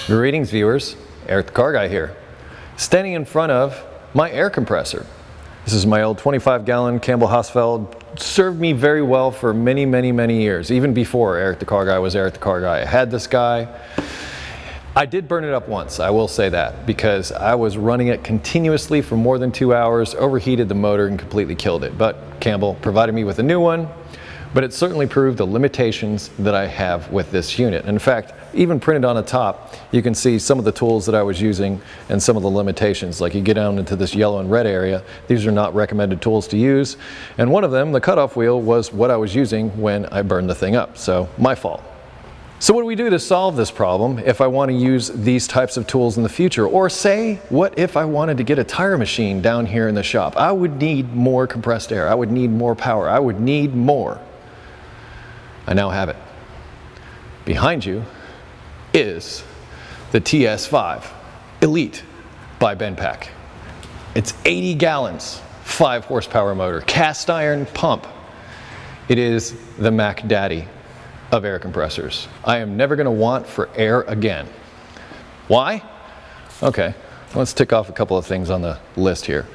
Greetings viewers, EricTheCarGuy here, standing in front of my air compressor. This is my old 25-gallon Campbell Hausfeld. Served me very well for many years, even before EricTheCarGuy was EricTheCarGuy. I had this guy. I did burn it up once, I will say that, because I was running it continuously for more than 2 hours, overheated the motor and completely killed it. But Campbell provided me with a new one, but it certainly proved the limitations that I have with this unit. In fact, even printed on the top, you can see some of the tools that I was using and some of the limitations. Like you get down into this yellow and red area, these are not recommended tools to use. And one of them, the cutoff wheel, was what I was using when I burned the thing up, so my fault. So what do we do to solve this problem if I want to use these types of tools in the future? Or say, what if I wanted to get a tire machine down here in the shop? I would need more compressed air, I would need more power, I would need more. I now have it. Behind you is the TS-5 Elite by Bendpak. It's 80 gallons, 5 horsepower motor, cast iron pump. It is the Mac Daddy of air compressors. I am never going to want for air again. Why? Okay, let's tick off a couple of things on the list here.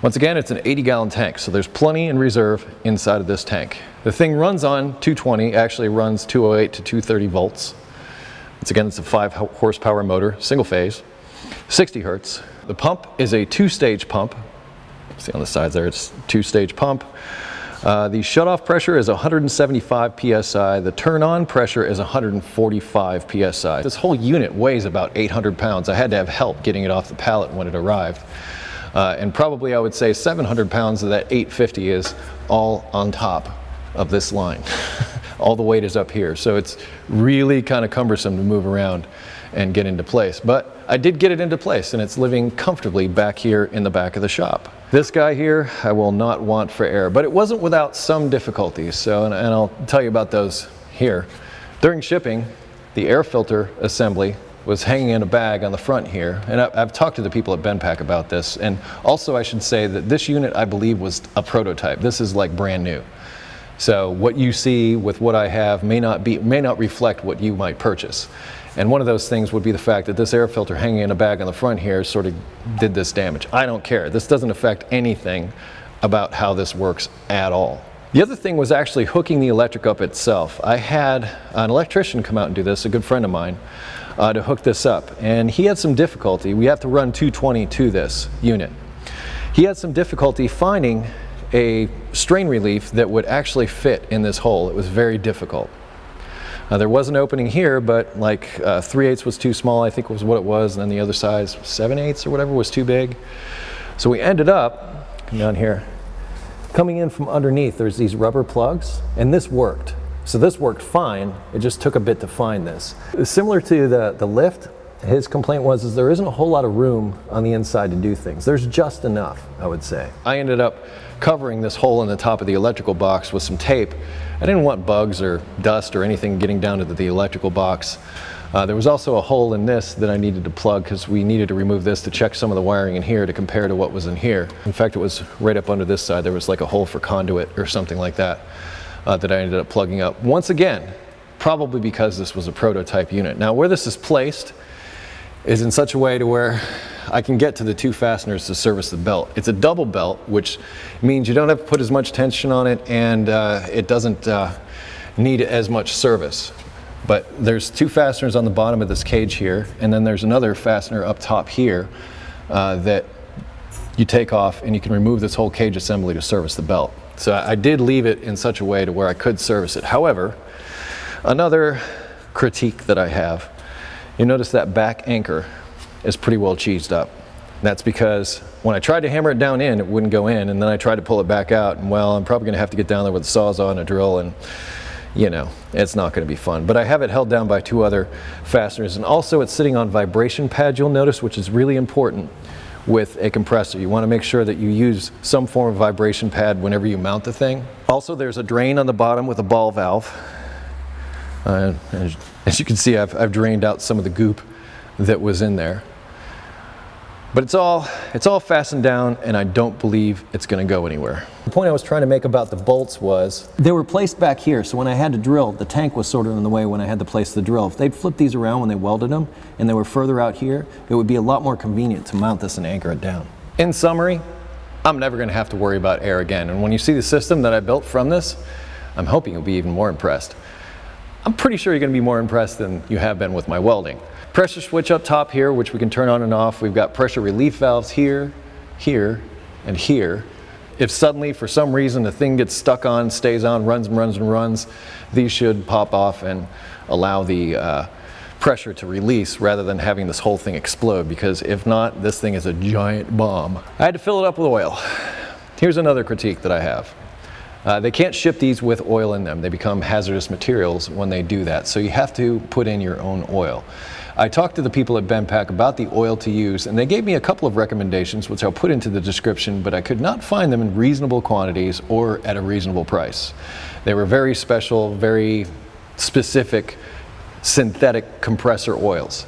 Once again, it's an 80-gallon tank, so there's plenty in reserve inside of this tank. The thing runs on 220, actually runs 208 to 230 volts. Once again, it's a 5 horsepower motor, single phase, 60 hertz. The pump is a 2-stage pump. See on the sides there, it's a 2-stage pump. The shutoff pressure is 175 psi. The turn-on pressure is 145 psi. This whole unit weighs about 800 pounds. I had to have help getting it off the pallet when it arrived. And probably I would say 700 pounds of that 850 is all on top of this line. All the weight is up here, so it's really kind of cumbersome to move around and get into place. But I did get it into place, and it's living comfortably back here in the back of the shop. This guy here, I will not want for air, but it wasn't without some difficulties, so, and I'll tell you about those here. During shipping, the air filter assembly was hanging in a bag on the front here, and I've talked to the people at Bendpak about this, and also I should say that this unit I believe was a prototype. This is like brand new. So what you see with what I have may not reflect what you might purchase. And one of those things would be the fact that this air filter hanging in a bag on the front here sort of did this damage. I don't care. This doesn't affect anything about how this works at all. The other thing was actually hooking the electric up itself. I had an electrician come out and do this, a good friend of mine, to hook this up. And he had some difficulty. We have to run 220 to this unit. He had some difficulty finding a strain relief that would actually fit in this hole. It was very difficult. There was an opening here, but like 3/8 was too small, I think was what it was, and then the other size, 7/8 or whatever, was too big. So we ended up, come down here, coming in from underneath, there's these rubber plugs, and this worked. So this worked fine, it just took a bit to find this. Similar to the lift, his complaint was there isn't a whole lot of room on the inside to do things. There's just enough, I would say. I ended up covering this hole in the top of the electrical box with some tape. I didn't want bugs or dust or anything getting down to the electrical box. There was also a hole in this that I needed to plug because we needed to remove this to check some of the wiring in here to compare to what was in here. In fact, it was right up under this side. There was like a hole for conduit or something like that that I ended up plugging up. Once again, probably because this was a prototype unit. Now where this is placed is in such a way to where I can get to the 2 fasteners to service the belt. It's a double belt, which means you don't have to put as much tension on it, and it doesn't need as much service. But there's 2 fasteners on the bottom of this cage here, and then there's another fastener up top here that you take off, and you can remove this whole cage assembly to service the belt. So I did leave it in such a way to where I could service it. However, another critique that I have, you notice that back anchor is pretty well cheesed up. That's because when I tried to hammer it down in, it wouldn't go in, and then I tried to pull it back out, and well, I'm probably gonna have to get down there with a sawzall and a drill, and you know, it's not gonna be fun. But I have it held down by 2 other fasteners, and also it's sitting on vibration pads, you'll notice, which is really important with a compressor. You wanna make sure that you use some form of vibration pad whenever you mount the thing. Also, there's a drain on the bottom with a ball valve. As you can see, I've drained out some of the goop that was in there. But it's all fastened down, and I don't believe it's going to go anywhere. The point I was trying to make about the bolts was they were placed back here, so when I had to drill, the tank was sort of in the way when I had to place the drill. If they'd flipped these around when they welded them and they were further out here, it would be a lot more convenient to mount this and anchor it down. In summary, I'm never going to have to worry about air again, and when you see the system that I built from this, I'm hoping you'll be even more impressed. I'm pretty sure you're going to be more impressed than you have been with my welding. Pressure switch up top here, which we can turn on and off. We've got pressure relief valves here, here, and here. If suddenly, for some reason, the thing gets stuck on, stays on, runs and runs and runs, these should pop off and allow the pressure to release rather than having this whole thing explode, because if not, this thing is a giant bomb. I had to fill it up with oil. Here's another critique that I have. They can't ship these with oil in them. They become hazardous materials when they do that, so you have to put in your own oil. I talked to the people at Bendpak about the oil to use, and they gave me a couple of recommendations, which I'll put into the description, but I could not find them in reasonable quantities or at a reasonable price. They were very special, very specific synthetic compressor oils.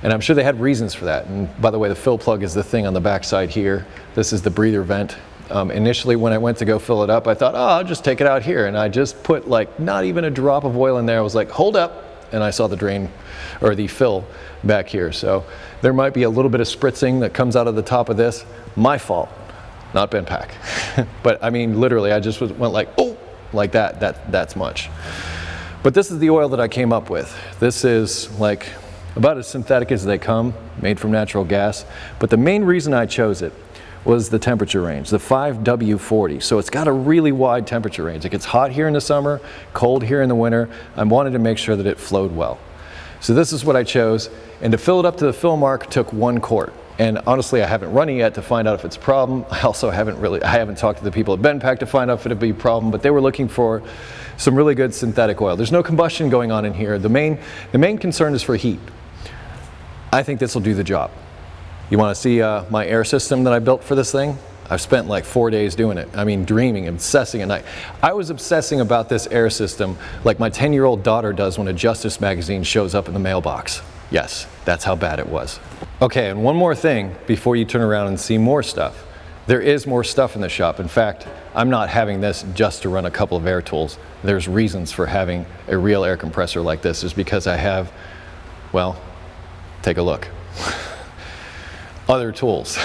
And I'm sure they had reasons for that. And by the way, the fill plug is the thing on the back side here. This is the breather vent. Initially, when I went to go fill it up, I thought, oh, I'll just take it out here. And I just put like not even a drop of oil in there. I was like, hold up. And I saw the drain or the fill back here. So there might be a little bit of spritzing that comes out of the top of this. My fault, not Bendpak. But I mean, literally, I just went like, oh, like that's much. But this is the oil that I came up with. This is like about as synthetic as they come, made from natural gas. But the main reason I chose it was the temperature range, the 5W40. So it's got a really wide temperature range. It gets hot here in the summer, cold here in the winter. I wanted to make sure that it flowed well. So this is what I chose. And to fill it up to the fill mark took 1 quart. And honestly, I haven't run it yet to find out if it's a problem. I also haven't talked to the people at Bendpak to find out if it'd be a problem, but they were looking for some really good synthetic oil. There's no combustion going on in here. The main concern is for heat. I think this will do the job. You want to see my air system that I built for this thing? I've spent like 4 days doing it. I mean, dreaming, obsessing at night. I was obsessing about this air system like my 10-year-old daughter does when a Justice magazine shows up in the mailbox. Yes, that's how bad it was. Okay, and one more thing before you turn around and see more stuff. There is more stuff in the shop. In fact, I'm not having this just to run a couple of air tools. There's reasons for having a real air compressor like this, is because I have, well, take a look. Other tools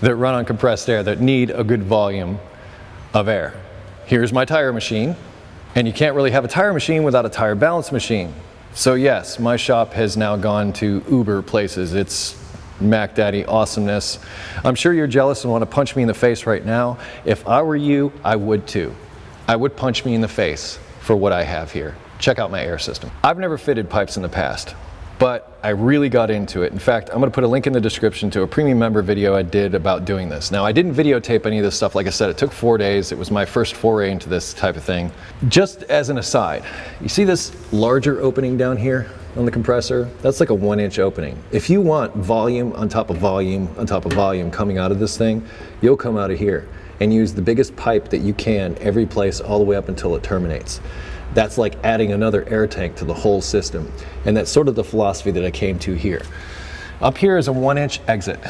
that run on compressed air that need a good volume of air. Here's my tire machine, and you can't really have a tire machine without a tire balance machine. So yes, my shop has now gone to Uber places. It's Mac Daddy awesomeness. I'm sure you're jealous and want to punch me in the face right now. If I were you, I would too. I would punch me in the face for what I have here. Check out my air system. I've never fitted pipes in the past, but I really got into it. In fact, I'm going to put a link in the description to a premium member video I did about doing this. Now, I didn't videotape any of this stuff. Like I said, it took 4 days. It was my first foray into this type of thing. Just as an aside, you see this larger opening down here on the compressor? That's like a 1-inch opening. If you want volume on top of volume on top of volume coming out of this thing, you'll come out of here and use the biggest pipe that you can every place all the way up until it terminates. That's like adding another air tank to the whole system. And that's sort of the philosophy that I came to here. Up here is a 1-inch exit,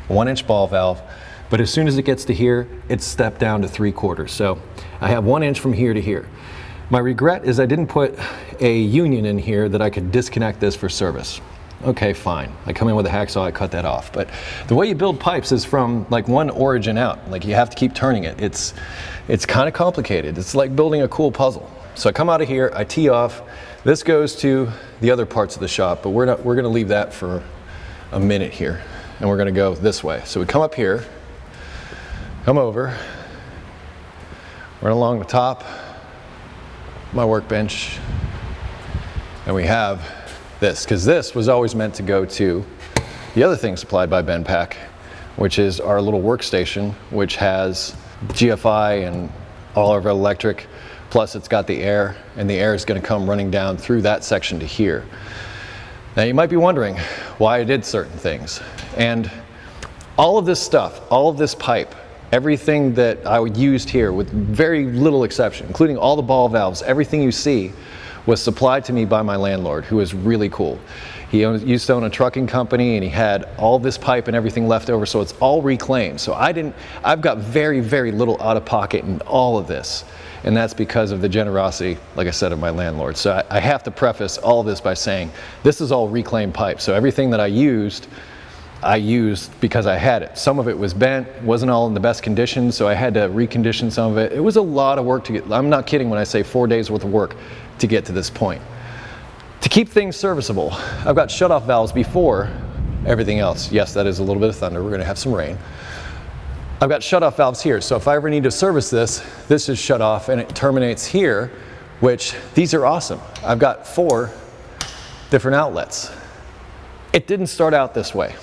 1-inch ball valve, but as soon as it gets to here, it's stepped down to 3/4. So I have 1 inch from here to here. My regret is I didn't put a union in here that I could disconnect this for service. Okay, fine. I come in with a hacksaw, I cut that off. But the way you build pipes is from like one origin out. Like you have to keep turning it. It's kind of complicated. It's like building a cool puzzle. So I come out of here, I tee off. This goes to the other parts of the shop, but we're going to leave that for a minute here, and we're going to go this way. So we come up here, come over, run along the top, my workbench, and we have this, because this was always meant to go to the other thing supplied by Bendpak, which is our little workstation, which has GFI and all of our electric. Plus it's got the air, and the air is going to come running down through that section to here. Now you might be wondering why I did certain things. And all of this stuff, all of this pipe, everything that I used here with very little exception, including all the ball valves, everything you see was supplied to me by my landlord, who is really cool. He used to own a trucking company, and he had all this pipe and everything left over, so it's all reclaimed. So I've got very, very little out of pocket in all of this. And that's because of the generosity, like I said, of my landlord. So I have to preface all of this by saying, this is all reclaimed pipe. So everything that I used because I had it. Some of it was bent, wasn't all in the best condition, so I had to recondition some of it. It was a lot of work to get, I'm not kidding when I say 4 days worth of work to get to this point. To keep things serviceable, I've got shutoff valves before everything else. Yes, that is a little bit of thunder, we're gonna have some rain. I've got shutoff valves here, so if I ever need to service this, this is shut off and it terminates here, which these are awesome. I've got 4 different outlets. It didn't start out this way.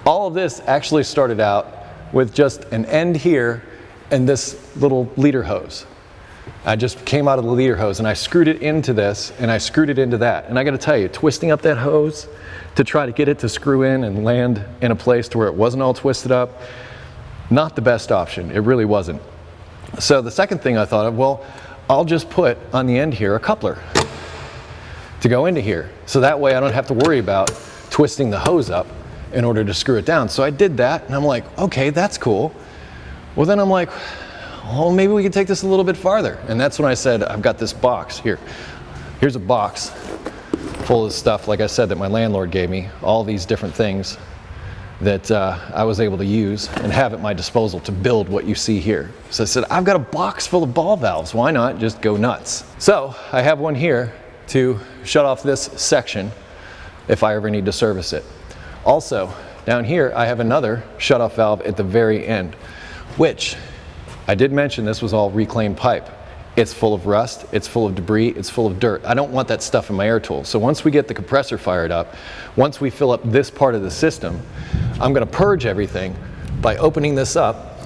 All of this actually started out with just an end here and this little leader hose. I just came out of the leader hose and I screwed it into this and I screwed it into that. And I gotta tell you, twisting up that hose to try to get it to screw in and land in a place to where it wasn't all twisted up, not the best option. It really wasn't. So the second thing I thought of, well, I'll just put on the end here a coupler to go into here. So that way I don't have to worry about twisting the hose up in order to screw it down. So I did that and I'm like, okay, that's cool. Well, then I'm like, well, maybe we can take this a little bit farther. And that's when I said, I've got this box here. Here's a box full of stuff, like I said, that my landlord gave me, all these different things that I was able to use and have at my disposal to build what you see here. So I said, I've got a box full of ball valves. Why not just go nuts? So I have one here to shut off this section if I ever need to service it. Also, down here, I have another shut-off valve at the very end, which I did mention this was all reclaimed pipe. It's full of rust, it's full of debris, it's full of dirt. I don't want that stuff in my air tool. So once we get the compressor fired up, once we fill up this part of the system, I'm gonna purge everything by opening this up,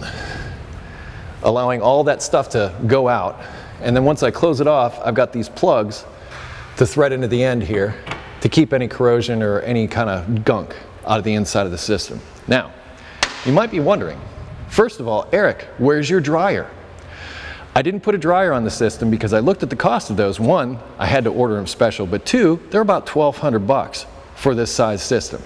allowing all that stuff to go out. And then once I close it off, I've got these plugs to thread into the end here to keep any corrosion or any kind of gunk out of the inside of the system. Now, you might be wondering, first of all, Eric, where's your dryer? I didn't put a dryer on the system because I looked at the cost of those. One, I had to order them special, but two, they're about $1,200 for this size system.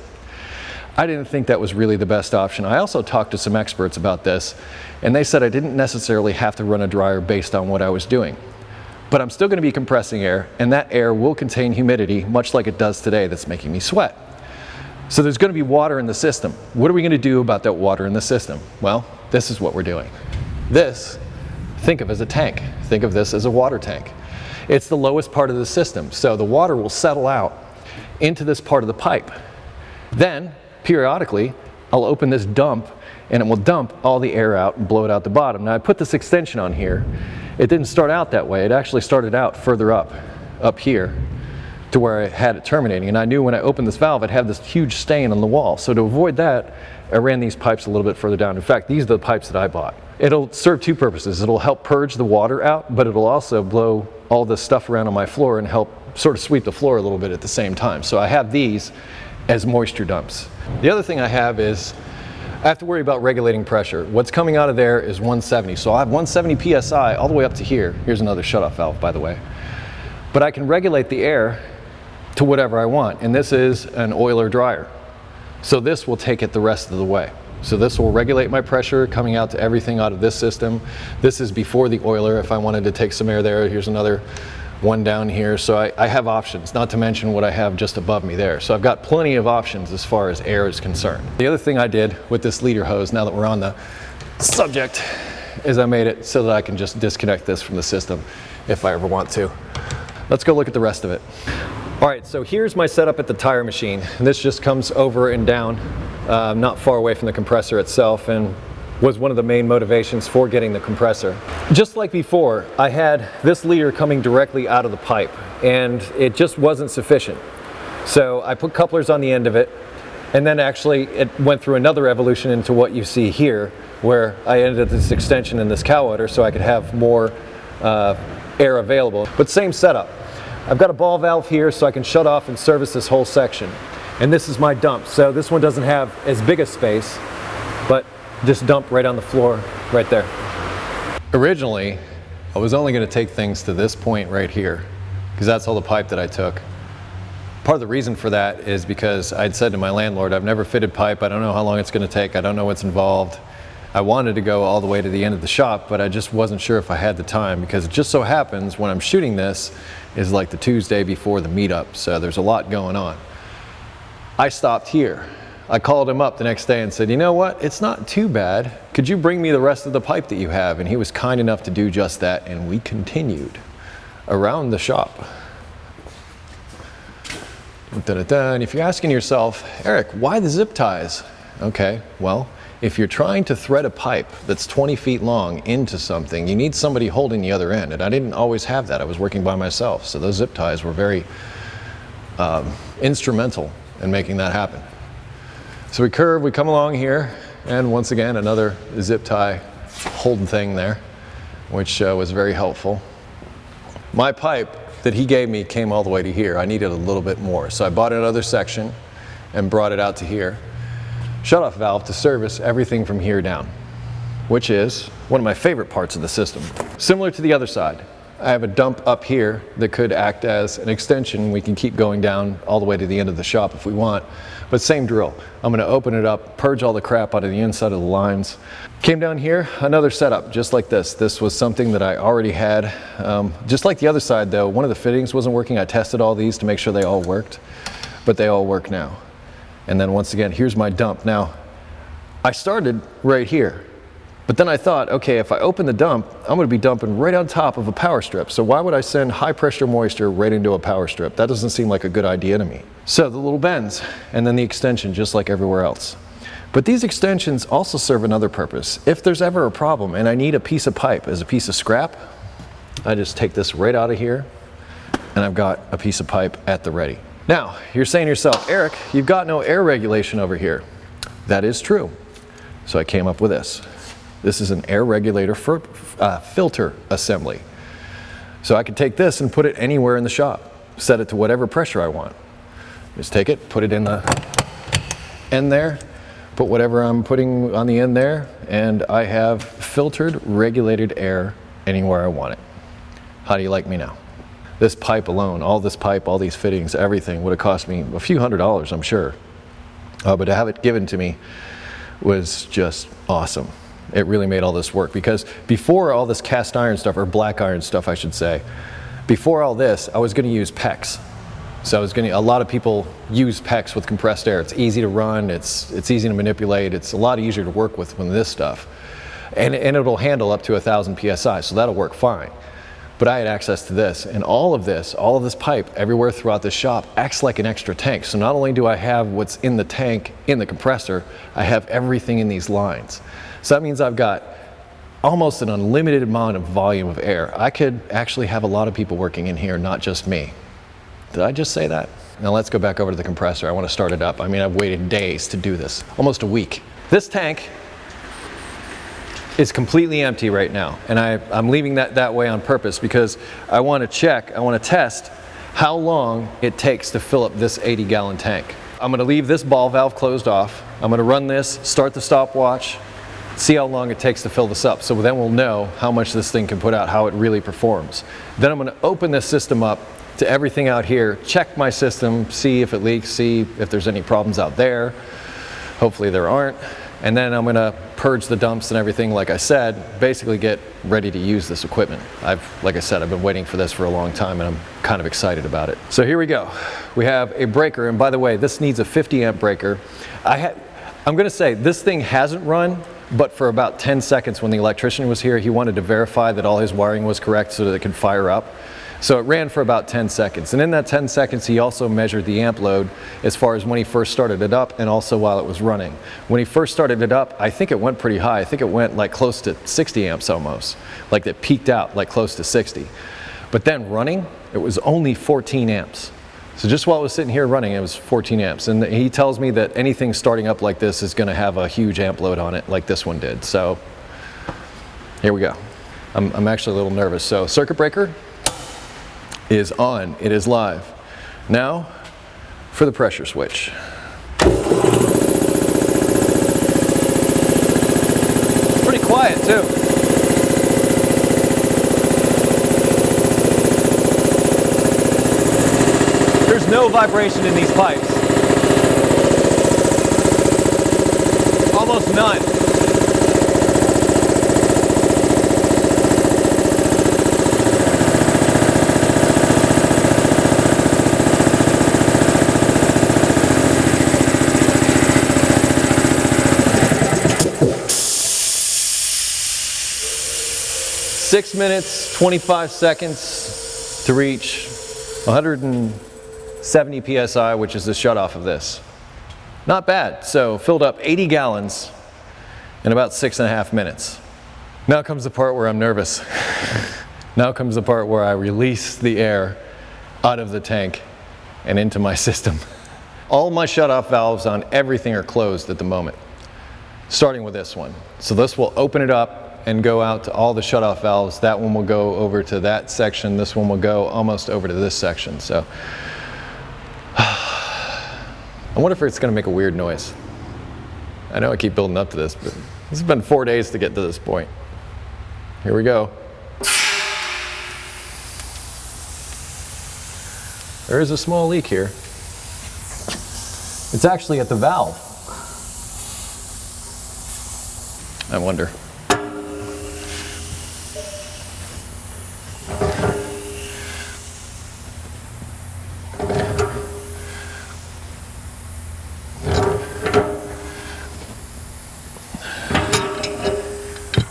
I didn't think that was really the best option. I also talked to some experts about this, and they said I didn't necessarily have to run a dryer based on what I was doing. But I'm still going to be compressing air, and that air will contain humidity, much like it does today, that's making me sweat. So there's going to be water in the system. What are we going to do about that water in the system? Well, this is what we're doing. This, think of as a tank. Think of this as a water tank. It's the lowest part of the system, so the water will settle out into this part of the pipe. Then, periodically, I'll open this dump, and it will dump all the air out and blow it out the bottom. Now, I put this extension on here. It didn't start out that way. It actually started out further up here to where I had it terminating. And I knew when I opened this valve, I'd have this huge stain on the wall. So to avoid that, I ran these pipes a little bit further down. In fact, these are the pipes that I bought. It'll serve two purposes. It'll help purge the water out, but it'll also blow all this stuff around on my floor and help sort of sweep the floor a little bit at the same time. So I have these as moisture dumps. The other thing I have is I have to worry about regulating pressure. What's coming out of there is 170. So I have 170 PSI all the way up to here. Here's another shutoff valve, by the way. But I can regulate the air to whatever I want. And this is an oiler dryer. So this will take it the rest of the way. So this will regulate my pressure coming out to everything out of this system. This is before the oiler. If I wanted to take some air there, here's another one down here. So I have options, not to mention what I have just above me there. So I've got plenty of options as far as air is concerned. The other thing I did with this leader hose, now that we're on the subject, is I made it so that I can just disconnect this from the system if I ever want to. Let's go look at the rest of it. All right, so here's my setup at the tire machine. And this just comes over and down, not far away from the compressor itself, and was one of the main motivations for getting the compressor. Just like before, I had this leader coming directly out of the pipe, and it just wasn't sufficient. So I put couplers on the end of it, and then actually it went through another evolution into what you see here, where I ended this extension in this cow udder so I could have more air available. But same setup. I've got a ball valve here so I can shut off and service this whole section. And this is my dump. So this one doesn't have as big a space, but just dump right on the floor right there. Originally, I was only going to take things to this point right here because that's all the pipe that I took. Part of the reason for that is because I'd said to my landlord, I've never fitted pipe, I don't know how long it's going to take, I don't know what's involved. I wanted to go all the way to the end of the shop, but I just wasn't sure if I had the time, because it just so happens when I'm shooting this is like the Tuesday before the meetup, so there's a lot going on. I stopped here. I called him up the next day and said, you know what, it's not too bad. Could you bring me the rest of the pipe that you have? And he was kind enough to do just that, and we continued around the shop. And if you're asking yourself, Eric, why the zip ties? Okay, well, if you're trying to thread a pipe that's 20 feet long into something, you need somebody holding the other end. And I didn't always have that. I was working by myself. So those zip ties were very instrumental in making that happen. So we curve, we come along here, and once again, another zip tie holding thing there, which was very helpful. My pipe that he gave me came all the way to here. I needed a little bit more. So I bought another section and brought it out to here. Shutoff valve to service everything from here down, which is one of my favorite parts of the system. Similar to the other side, I have a dump up here that could act as an extension. We can keep going down all the way to the end of the shop if we want, but same drill. I'm gonna open it up, purge all the crap out of the inside of the lines. Came down here, another setup just like this. This was something that I already had. Just like the other side though, one of the fittings wasn't working. I tested all these to make sure they all worked, but they all work now. And then once again, here's my dump. Now, I started right here, but then I thought, okay, if I open the dump, I'm gonna be dumping right on top of a power strip. So why would I send high pressure moisture right into a power strip? That doesn't seem like a good idea to me. So the little bends, and then the extension, just like everywhere else. But these extensions also serve another purpose. If there's ever a problem and I need a piece of pipe as a piece of scrap, I just take this right out of here, and I've got a piece of pipe at the ready. Now, you're saying to yourself, Eric, you've got no air regulation over here. That is true. So I came up with this. This is an air regulator filter assembly. So I can take this and put it anywhere in the shop, set it to whatever pressure I want. Just take it, put it in the end there, put whatever I'm putting on the end there, and I have filtered, regulated air anywhere I want it. How do you like me now? This pipe alone, all this pipe, all these fittings, everything would have cost me a few $100s, I'm sure. But to have it given to me was just awesome. It really made all this work, because before all this cast iron stuff, or black iron stuff I should say, before all this I was going to use PEX. So a lot of people use PEX with compressed air. It's easy to run, it's easy to manipulate, it's a lot easier to work with than this stuff. And it'll handle up to 1,000 PSI, so that'll work fine. But I had access to this, and all of this pipe everywhere throughout the shop acts like an extra tank. So not only do I have what's in the tank in the compressor, I have everything in these lines. So that means I've got almost an unlimited amount of volume of air. I could actually have a lot of people working in here, not just me. Did I just say that? Now let's go back over to the compressor. I want to start it up. I mean, I've waited days to do this, almost a week. This tank is completely empty right now, and I'm leaving that way on purpose because I want to check, I want to test how long it takes to fill up this 80-gallon tank. I'm going to leave this ball valve closed off. I'm going to run this, start the stopwatch, see how long it takes to fill this up, so then we'll know how much this thing can put out, how it really performs. Then I'm going to open this system up to everything out here, check my system, see if it leaks, see if there's any problems out there. Hopefully there aren't. And then I'm going to purge the dumps and everything, like I said, basically get ready to use this equipment. Like I said, I've been waiting for this for a long time, and I'm kind of excited about it. So here we go. We have a breaker, and by the way, this needs a 50 amp breaker. I'm going to say this thing hasn't run, but for about 10 seconds when the electrician was here, he wanted to verify that all his wiring was correct so that it could fire up. So it ran for about 10 seconds. And in that 10 seconds, he also measured the amp load as far as when he first started it up and also while it was running. When he first started it up, I think it went pretty high. I think it went like close to 60 amps almost. Like it peaked out like close to 60. But then running, it was only 14 amps. So just while it was sitting here running, it was 14 amps. And he tells me that anything starting up like this is gonna have a huge amp load on it like this one did. So here we go. I'm actually a little nervous. So circuit breaker is on, it is live. Now for the pressure switch. Pretty quiet too. no vibration in these pipes. Almost none. Six minutes, 25 seconds to reach 170 PSI, which is the shutoff of this. Not bad. So filled up 80 gallons in about 6.5 minutes. Now comes the part where I'm nervous. Now comes the part where I release the air out of the tank and into my system. All my shutoff valves on everything are closed at the moment, starting with this one. So this will open it up and go out to all the shutoff valves. That one will go over to that section. This one will go almost over to this section. So I wonder if it's going to make a weird noise. I know I keep building up to this, but this has been 4 days to get to this point. Here we go. There is a small leak here. It's actually at the valve. I wonder.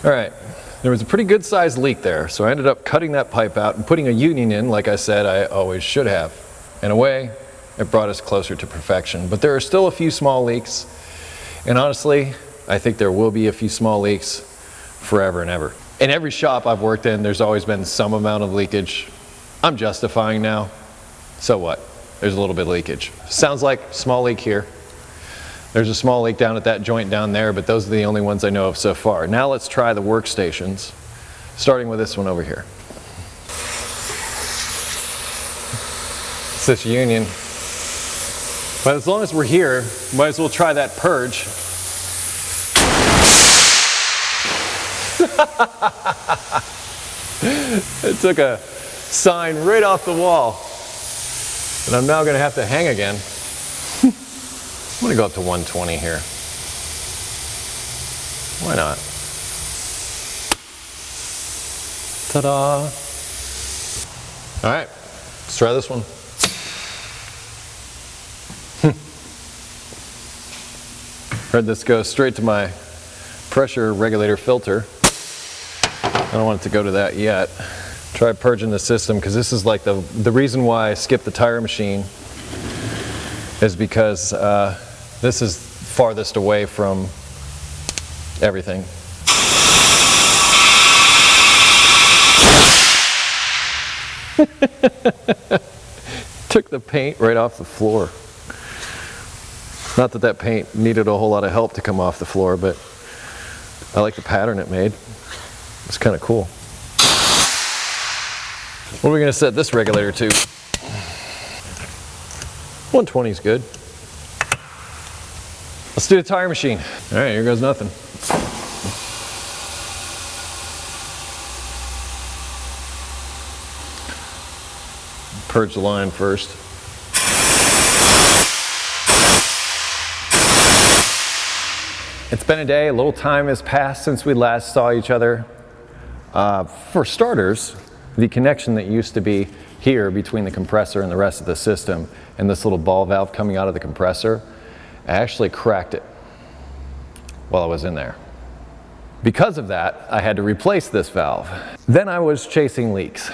All right, there was a pretty good sized leak there, so I ended up cutting that pipe out and putting a union in, like I said I always should have. In a way, it brought us closer to perfection, but there are still a few small leaks, and honestly, I think there will be a few small leaks forever and ever. In every shop I've worked in, there's always been some amount of leakage. I'm justifying now, so what? There's a little bit of leakage. Sounds like small leak here. There's a small leak down at that joint down there, but those are the only ones I know of so far. Now let's try the workstations, starting with this one over here. It's this union. But as long as we're here, might as well try that purge. It took a sign right off the wall. And I'm now going to have to hang again. I'm going to go up to 120 here. Why not? Ta-da! All right, let's try this one. Heard this goes straight to my pressure regulator filter. I don't want it to go to that yet. Try purging the system, because this is like the reason why I skipped the tire machine is because this is farthest away from everything. Took the paint right off the floor. Not that that paint needed a whole lot of help to come off the floor, but I like the pattern it made. It's kind of cool. What are we going to set this regulator to? 120 is good. Let's do the tire machine. All right, here goes nothing. Purge the line first. It's been a day, a little time has passed since we last saw each other. For starters, the connection that used to be here between the compressor and the rest of the system and this little ball valve coming out of the compressor, I actually cracked it while I was in there. Because of that, I had to replace this valve. Then I was chasing leaks,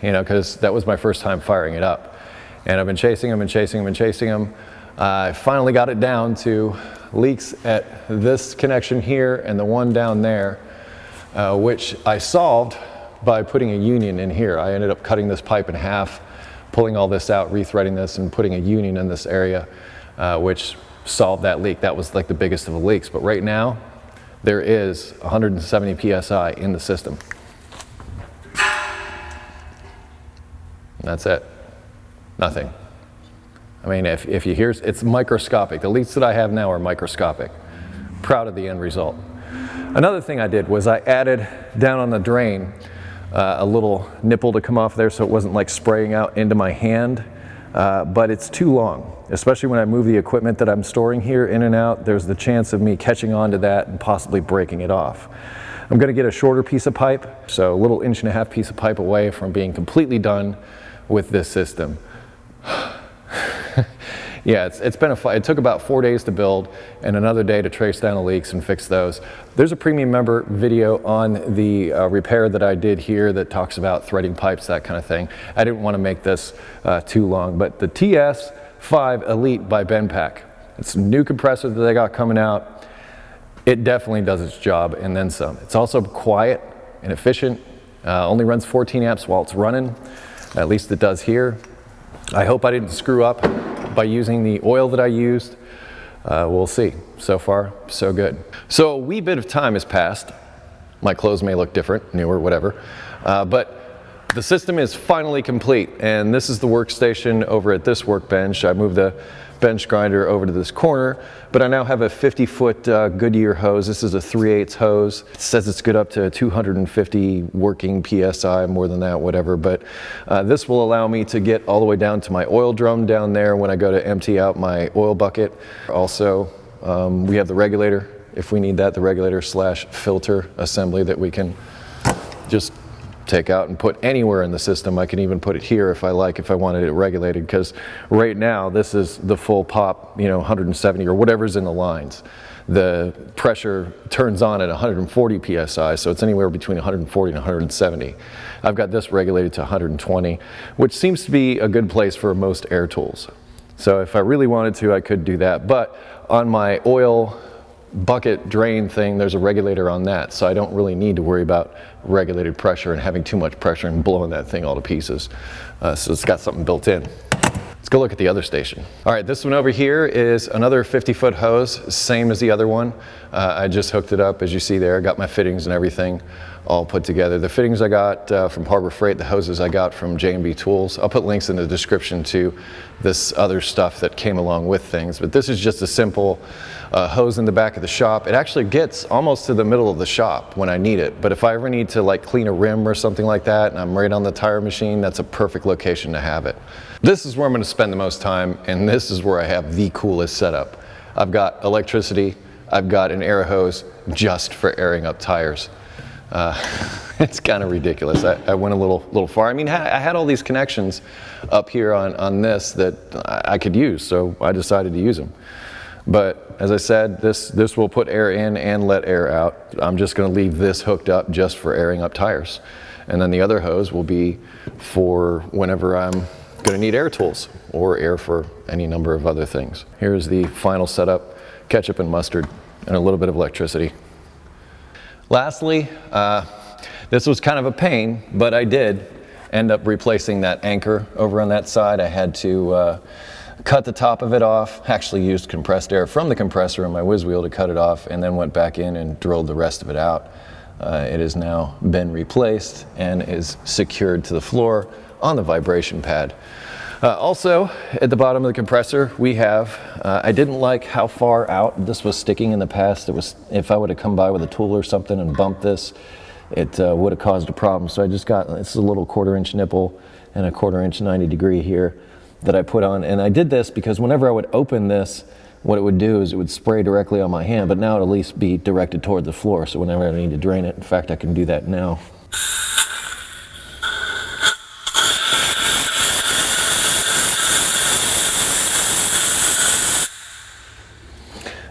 you know, because that was my first time firing it up. And I've been chasing them and chasing them and chasing them. I finally got it down to leaks at this connection here and the one down there, which I solved by putting a union in here. I ended up cutting this pipe in half, pulling all this out, rethreading this, and putting a union in this area, which solved that leak. That was like the biggest of the leaks. But right now, there is 170 PSI in the system. And that's it. Nothing. I mean, if you hear, it's microscopic. The leaks that I have now are microscopic. Proud of the end result. Another thing I did was I added down on the drain a little nipple to come off there so it wasn't like spraying out into my hand. but it's too long, especially when I move the equipment that I'm storing here in and out. There's the chance of me catching onto that and possibly breaking it off. I'm going to get a shorter piece of pipe, so a little 1.5 inch piece of pipe away from being completely done with this system. Yeah, it's been a fight. It took about 4 days to build and another day to trace down the leaks and fix those. There's a premium member video on the repair that I did here that talks about threading pipes, that kind of thing. I didn't want to make this too long, but the TS-5 Elite by Bendpak. It's a new compressor that they got coming out. It definitely does its job and then some. It's also quiet and efficient. Only runs 14 amps while it's running. At least it does here. I hope I didn't screw up by using the oil that I used. We'll see. So far, so good. So a wee bit of time has passed. My clothes may look different, newer, whatever. But the system is finally complete. And this is the workstation over at this workbench. I moved the bench grinder over to this corner, but I now have a 50-foot Goodyear hose. This is a 3/8 hose. It says it's good up to 250 working PSI, more than that, whatever. But this will allow me to get all the way down to my oil drum down there when I go to empty out my oil bucket. Also, we have the regulator, if we need that, the regulator / filter assembly that we can just take out and put anywhere in the system. I can even put it here if I like, if I wanted it regulated, because right now this is the full pop, 170 or whatever's in the lines. The pressure turns on at 140 PSI, so it's anywhere between 140 and 170. I've got this regulated to 120, which seems to be a good place for most air tools. So if I really wanted to, I could do that. But on my oil bucket drain thing, there's a regulator on that, so I don't really need to worry about regulated pressure and having too much pressure and blowing that thing all to pieces. So it's got something built in. Let's go look at the other station. All right, this one over here is another 50-foot hose, same as the other one. I just hooked it up, as you see there, got my fittings and everything all put together. The fittings I got from Harbor Freight, the hoses I got from J&B Tools. I'll put links in the description to this other stuff that came along with things, but this is just a simple hose in the back of the shop. It actually gets almost to the middle of the shop when I need it, but if I ever need to like clean a rim or something like that and I'm right on the tire machine, that's a perfect location to have it. This is where I'm going to spend the most time, and this is where I have the coolest setup. I've got electricity, I've got an air hose just for airing up tires. It's kind of ridiculous. I went a little far. I mean, I had all these connections up here on this that I could use, so I decided to use them. But as I said, this will put air in and let air out. I'm just going to leave this hooked up just for airing up tires. And then the other hose will be for whenever I'm going to need air tools or air for any number of other things. Here's the final setup: ketchup and mustard and a little bit of electricity. Lastly, this was kind of a pain, but I did end up replacing that anchor over on that side. I had to cut the top of it off, actually used compressed air from the compressor in my whiz wheel to cut it off, and then went back in and drilled the rest of it out. It has now been replaced and is secured to the floor on the vibration pad. Also, at the bottom of the compressor, we have, I didn't like how far out this was sticking in the past. It was, if I would have come by with a tool or something and bumped this, it would have caused a problem. So I just got, it's a little 1/4 inch nipple and a 1/4 inch 90 degree here that I put on. And I did this because whenever I would open this, what it would do is it would spray directly on my hand, but now it'll at least be directed toward the floor. So whenever I need to drain it, in fact, I can do that now.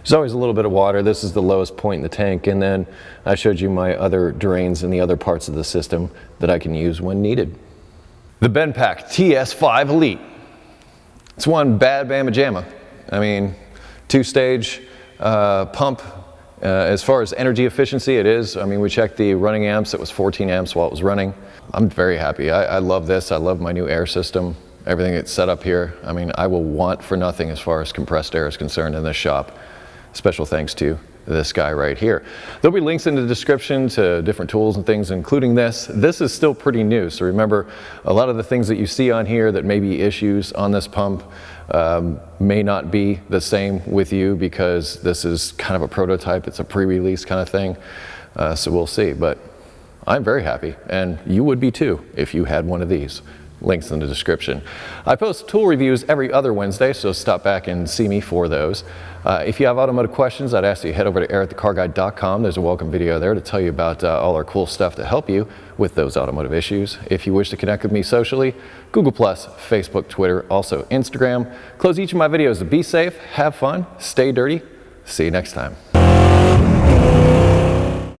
There's always a little bit of water. This is the lowest point in the tank, and then I showed you my other drains in the other parts of the system that I can use when needed. The Bendpak TS-5 Elite. It's one bad mamajamma. I mean, 2-stage pump. As far as energy efficiency, it is. I mean, we checked the running amps. It was 14 amps while it was running. I'm very happy. I love this. I love my new air system. Everything that's set up here. I mean, I will want for nothing as far as compressed air is concerned in this shop. Special thanks to this guy right here. There'll be links in the description to different tools and things, including this. This is still pretty new, so remember, a lot of the things that you see on here that may be issues on this pump may not be the same with you, because this is kind of a prototype. It's a pre-release kind of thing, so we'll see. But I'm very happy, and you would be too if you had one of these. Links in the description. I post tool reviews every other Wednesday, so stop back and see me for those. If you have automotive questions, I'd ask you to head over to EricTheCarGuy.com. There's a welcome video there to tell you about all our cool stuff to help you with those automotive issues. If you wish to connect with me socially, Google+, Facebook, Twitter, also Instagram. Close each of my videos to be safe, have fun, stay dirty. See you next time.